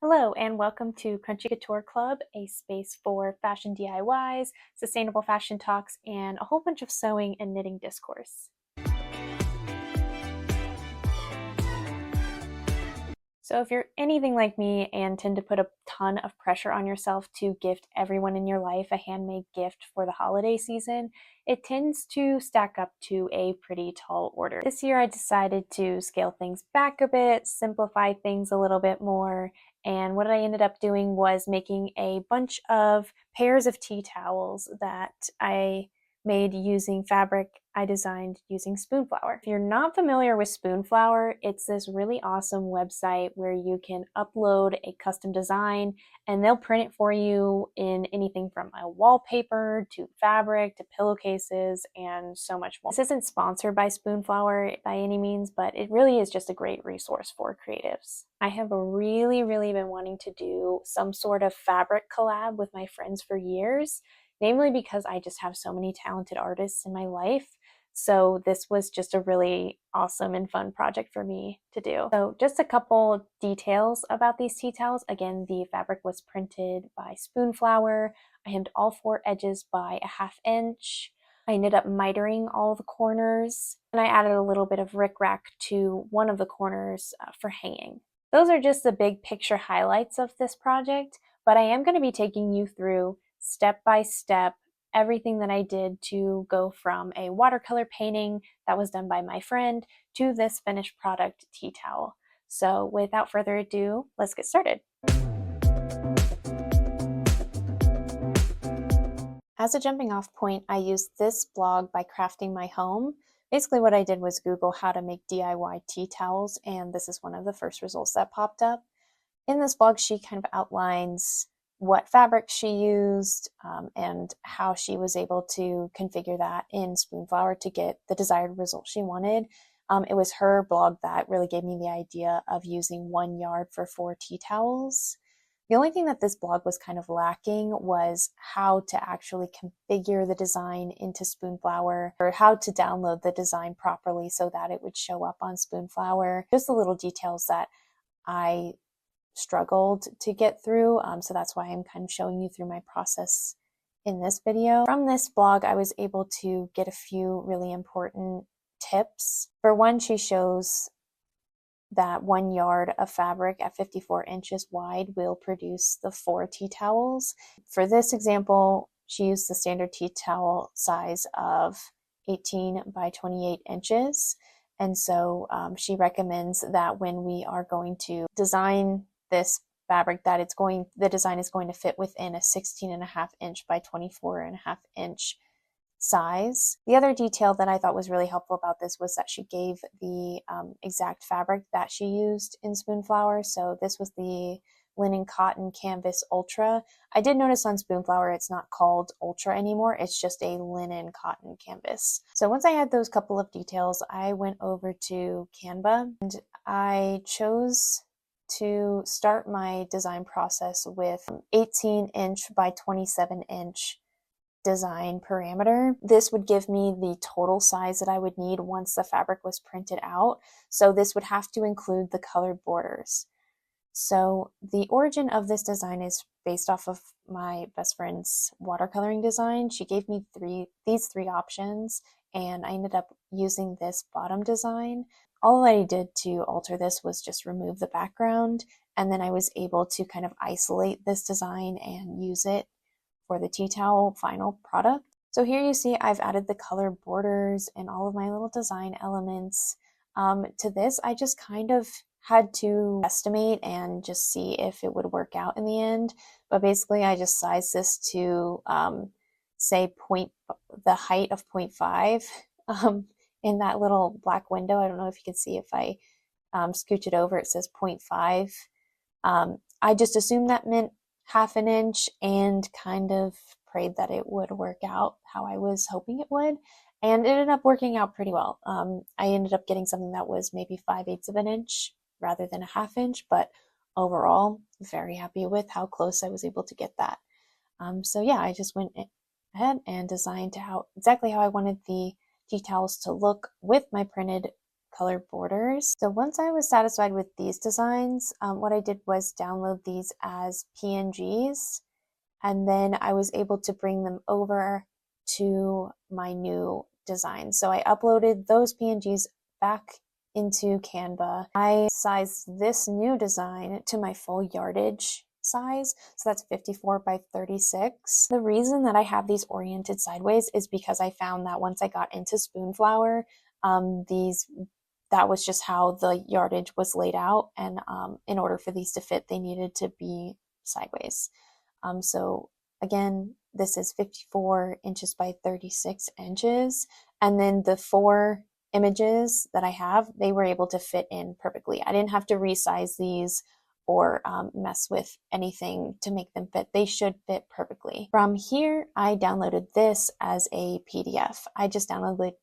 Hello and welcome to Crunchy Couture Club, a space for fashion DIYs, sustainable fashion talks, and a whole bunch of sewing and knitting discourse. So if you're anything like me and tend to put a ton of pressure on yourself to gift everyone in your life a handmade gift for the holiday season, it tends to stack up to a pretty tall order. This year I decided to scale things back a bit, simplify things a little bit more, and what I ended up doing was making a bunch of pairs of tea towels that I made using fabric I designed using Spoonflower. If you're not familiar with Spoonflower, it's this really awesome website where you can upload a custom design and they'll print it for you in anything from a wallpaper to fabric to pillowcases and so much more. This isn't sponsored by Spoonflower by any means, but it really is just a great resource for creatives. I have really been wanting to do some sort of fabric collab with my friends for years, namely because I just have so many talented artists in my life. So this was just a really awesome and fun project for me to do. So just a couple details about these tea towels. Again, the fabric was printed by Spoonflower. I hemmed all 4 edges by a 1/2 inch. I ended up mitering all the corners, and I added a little bit of rickrack to one of the corners for hanging. Those are just the big picture highlights of this project, but I am going to be taking you through step by step everything that I did to go from a watercolor painting that was done by my friend to this finished product tea towel. So without further ado, let's get started. As a jumping off point, I used this blog by Crafting My Home. Basically what I did was Google how to make DIY tea towels, and this is one of the first results that popped up. In this blog, she kind of outlines what fabric she used and how she was able to configure that in Spoonflower to get the desired result she wanted. It was her blog that really gave me the idea of using 1 yard for 4 tea towels. The only thing that this blog was kind of lacking was how to actually configure the design into Spoonflower, or how to download the design properly so that it would show up on Spoonflower. Just the little details that I struggled to get through, so that's why I'm kind of showing you through my process in this video. From this blog, I was able to get a few really important tips. For one, she shows that 1 yard of fabric at 54 inches wide will produce the 4 tea towels. For this example, she used the standard tea towel size of 18 by 28 inches. And so she recommends that when we are going to design this fabric, that the design is going to fit within a 16.5 inch by 24.5 inch size. The other detail that I thought was really helpful about this was that she gave the exact fabric that she used in Spoonflower. So this was the linen cotton canvas ultra. I did notice on Spoonflower it's not called ultra anymore, it's just a linen cotton canvas. So once I had those couple of details, I went over to Canva and I chose to start my design process with 18 inch by 27 inch design parameter. This would give me the total size that I would need once the fabric was printed out. So this would have to include the colored borders. So the origin of this design is based off of my best friend's watercoloring design. She gave me these three options, and I ended up using this bottom design. All I did to alter this was just remove the background, and then I was able to kind of isolate this design and use it for the tea towel final product. So here you see I've added the color borders and all of my little design elements. To this, I just kind of had to estimate and just see if it would work out in the end. But basically I just sized this to say the height of 0.5 in that little black window. I don't know if you can see, if I scooch it over, it says 0.5. I just assumed that meant 1/2 inch and kind of prayed that it would work out how I was hoping it would, and it ended up working out pretty well. I ended up getting something that was maybe 5/8 of an inch rather than a 1/2 inch, but overall very happy with how close I was able to get that. So yeah, I just went ahead and designed exactly how I wanted the tea towels to look with my printed watercolor borders. So once I was satisfied with these designs, what I did was download these as PNGs, and then I was able to bring them over to my new design. So I uploaded those PNGs back into Canva. I sized this new design to my full yardage size, so that's 54 by 36. The reason that I have these oriented sideways is because I found that once I got into Spoonflower, that was just how the yardage was laid out, and in order for these to fit, they needed to be sideways. So again, this is 54 inches by 36 inches, and then the 4 images that I have, they were able to fit in perfectly. I didn't have to resize these or mess with anything to make them fit. They should fit perfectly. From here, I downloaded this as a PDF. I just downloaded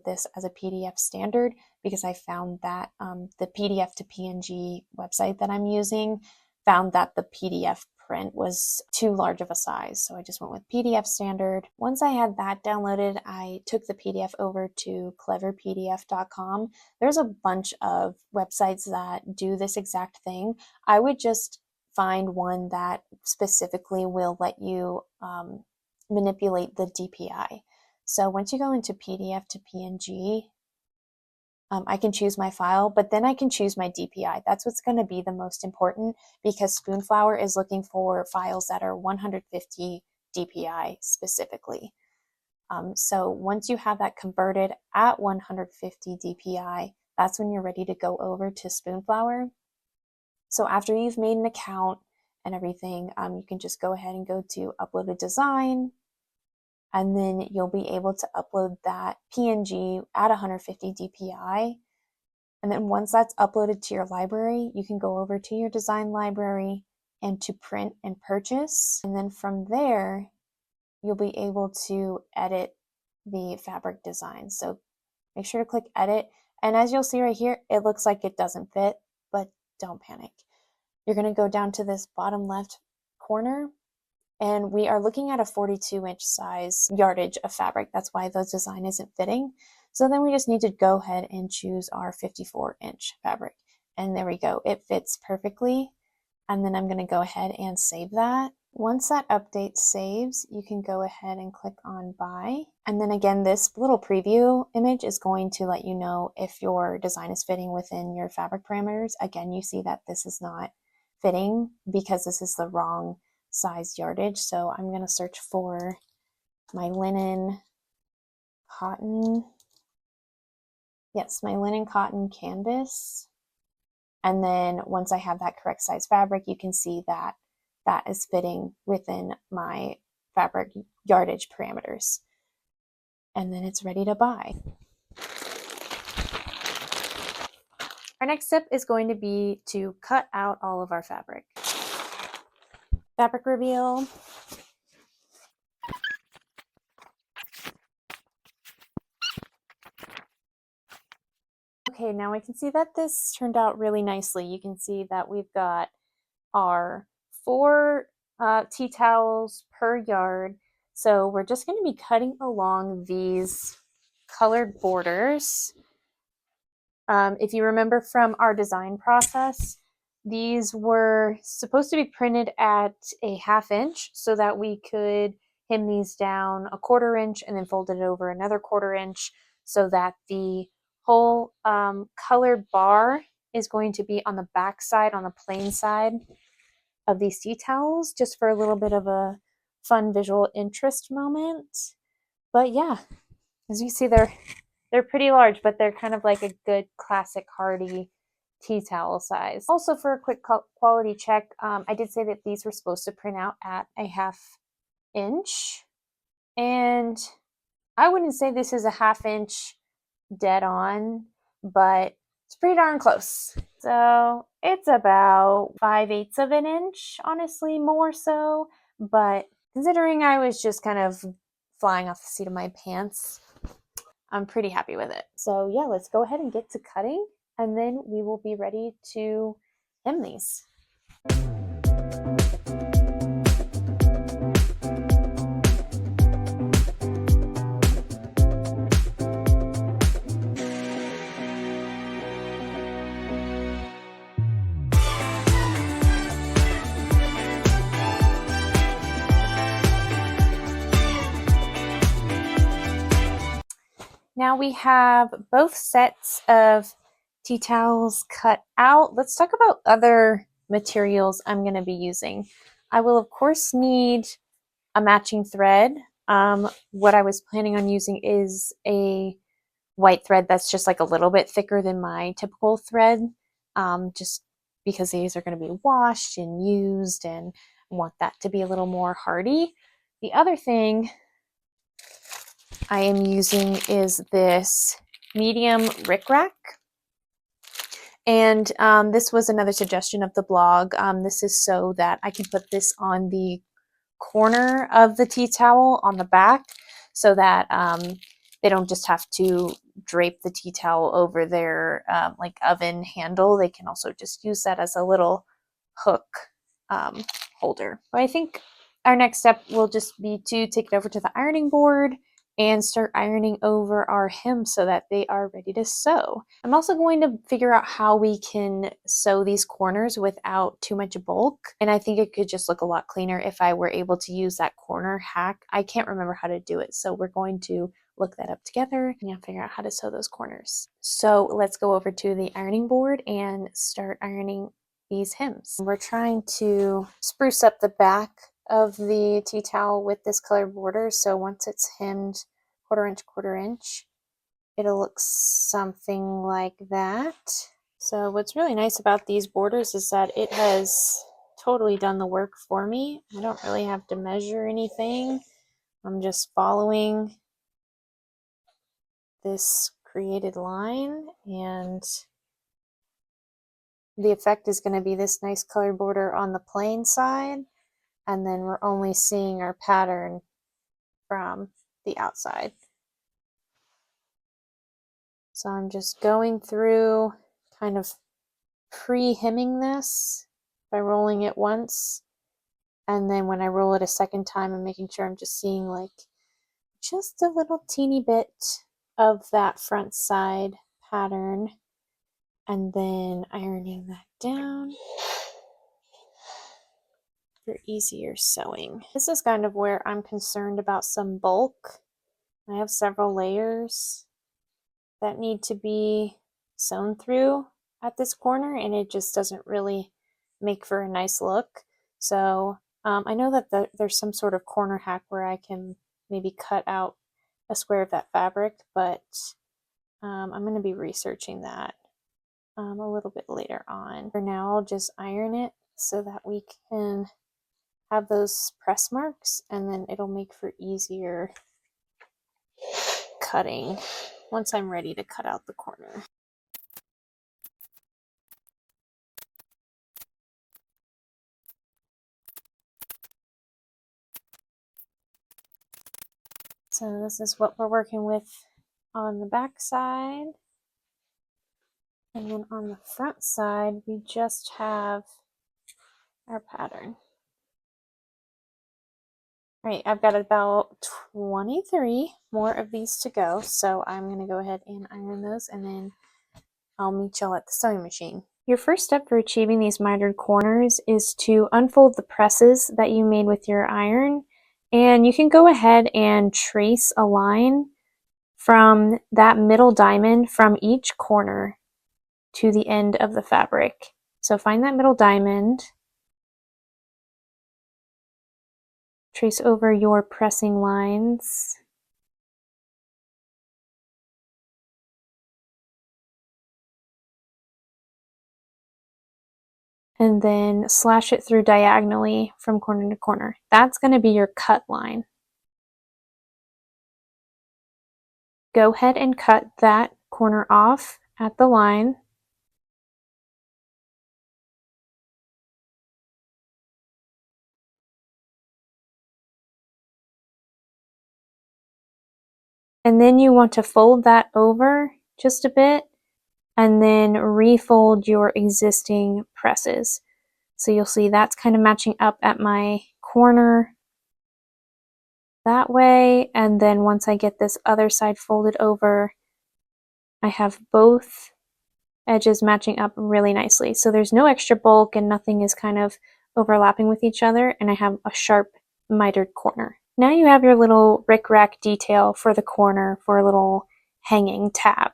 this as a PDF standard because I found that the PDF to PNG website that I'm using found that the PDF print was too large of a size, so I just went with PDF standard. Once I had that downloaded, I took the PDF over to cleverpdf.com. There's a bunch of websites that do this exact thing. I would just find one that specifically will let you manipulate the DPI. So once you go into PDF to PNG, I can choose my file, but then I can choose my DPI. That's what's going to be the most important, because Spoonflower is looking for files that are 150 DPI specifically. So once you have that converted at 150 DPI, that's when you're ready to go over to Spoonflower. So after you've made an account and everything, you can just go ahead and go to Upload a Design, and then you'll be able to upload that PNG at 150 DPI. And then once that's uploaded to your library, you can go over to your design library and to print and purchase. And then from there, you'll be able to edit the fabric design. So make sure to click edit. And as you'll see right here, it looks like it doesn't fit, but don't panic. You're going to go down to this bottom left corner, and we are looking at a 42-inch size yardage of fabric. That's why the design isn't fitting. So then we just need to go ahead and choose our 54-inch fabric. And there we go. It fits perfectly. And then I'm going to go ahead and save that. Once that update saves, you can go ahead and click on Buy. And then again, this little preview image is going to let you know if your design is fitting within your fabric parameters. Again, you see that this is not fitting because this is the wrong size yardage. So I'm going to search for my linen cotton. Yes, my linen cotton canvas. And then once I have that correct size fabric, you can see that that is fitting within my fabric yardage parameters. And then it's ready to buy. Our next step is going to be to cut out all of our fabric. Fabric reveal. Okay, now we can see that this turned out really nicely. You can see that we've got our 4 tea towels per yard. So we're just going to be cutting along these colored borders. If you remember from our design process, these were supposed to be printed at a 1/2 inch so that we could hem these down a 1/4 inch and then fold it over another 1/4 inch so that the whole colored bar is going to be on the back side, on the plain side of these tea towels, just for a little bit of a fun visual interest moment. But yeah, as you see, they're pretty large, but they're kind of like a good classic hardy tea towel size. Also, for a quick quality check, I did say that these were supposed to print out at a 1/2 inch, and I wouldn't say this is a 1/2 inch dead on, but it's pretty darn close. So it's about 5/8 of an inch, honestly, more so, but considering I was just kind of flying off the seat of my pants, I'm pretty happy with it. So yeah, let's go ahead and get to cutting, and then we will be ready to hem these. Now we have both sets of tea towels cut out. Let's talk about other materials I'm going to be using. I will of course need a matching thread. What I was planning on using is a white thread that's just like a little bit thicker than my typical thread, just because these are going to be washed and used and I want that to be a little more hardy. The other thing I am using is this medium rickrack. And this was another suggestion of the blog. This is so that I can put this on the corner of the tea towel on the back so that they don't just have to drape the tea towel over their like oven handle. They can also just use that as a little hook holder. But I think our next step will just be to take it over to the ironing board and start ironing over our hems so that they are ready to sew. I'm also going to figure out how we can sew these corners without too much bulk, and I think it could just look a lot cleaner if I were able to use that corner hack. I can't remember how to do it, so we're going to look that up together and figure out how to sew those corners. So let's go over to the ironing board and start ironing these hems. We're trying to spruce up the back of the tea towel with this colored border, so once it's hemmed quarter inch, it'll look something like that. So what's really nice about these borders is that it has totally done the work for me. I don't really have to measure anything. I'm just following this created line, and the effect is going to be this nice colored border on the plain side, and then we're only seeing our pattern from the outside. So I'm just going through kind of pre-hemming this by rolling it once, and then when I roll it a second time, I'm making sure I'm just seeing like just a little teeny bit of that front side pattern, and then ironing that down for easier sewing. This is kind of where I'm concerned about some bulk. I have several layers that need to be sewn through at this corner, and it just doesn't really make for a nice look. So I know that there's some sort of corner hack where I can maybe cut out a square of that fabric, but I'm going to be researching that a little bit later on. For now, I'll just iron it so that we can have those press marks, and then it'll make for easier cutting once I'm ready to cut out the corner. So this is what we're working with on the back side. And then on the front side, we just have our pattern. All right, I've got about 23 more of these to go, so I'm going to go ahead and iron those, and then I'll meet y'all at the sewing machine. Your first step for achieving these mitered corners is to unfold the presses that you made with your iron, and you can go ahead and trace a line from that middle diamond from each corner to the end of the fabric. So find that middle diamond, trace over your pressing lines, and then slash it through diagonally from corner to corner. That's going to be your cut line. Go ahead and cut that corner off at the line. And then you want to fold that over just a bit and then refold your existing presses. So you'll see that's kind of matching up at my corner that way. And then once I get this other side folded over, I have both edges matching up really nicely. So there's no extra bulk and nothing is kind of overlapping with each other, and I have a sharp mitered corner. Now you have your little rickrack detail for the corner for a little hanging tab.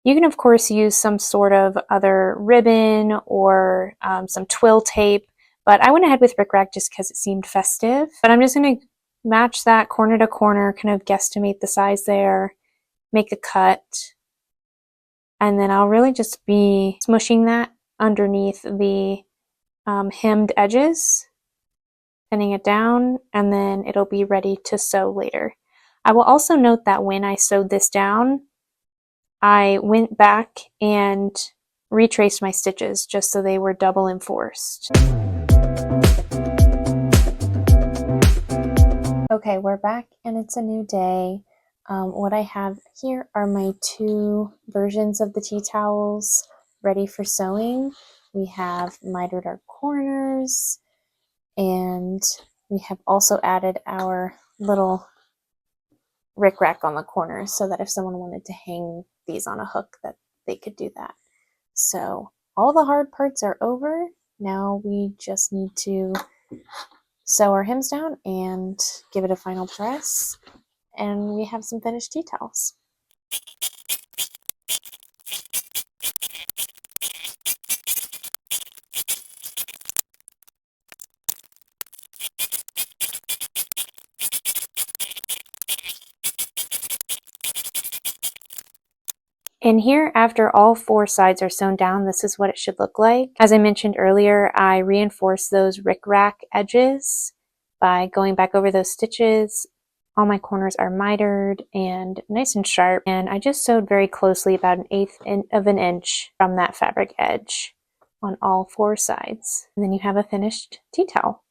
You can of course use some sort of other ribbon or some twill tape, but I went ahead with rickrack just because it seemed festive. But I'm just going to match that corner to corner, kind of guesstimate the size there, make a cut, and then I'll really just be smushing that underneath the hemmed edges, pinning it down, and then it'll be ready to sew later. I will also note that when I sewed this down, I went back and retraced my stitches just so they were double enforced. Okay, we're back and it's a new day. What I have here are my 2 versions of the tea towels ready for sewing. We have mitered our corners, and we have also added our little rickrack on the corners so that if someone wanted to hang these on a hook, that they could do that. So all the hard parts are over. Now we just need to sew our hems down and give it a final press, and we have some finished tea towels. And here, after all 4 sides are sewn down, this is what it should look like. As I mentioned earlier, I reinforced those rickrack edges by going back over those stitches. All my corners are mitered and nice and sharp, and I just sewed very closely, about 1/8 of an inch from that fabric edge on all 4 sides. And then you have a finished tea towel.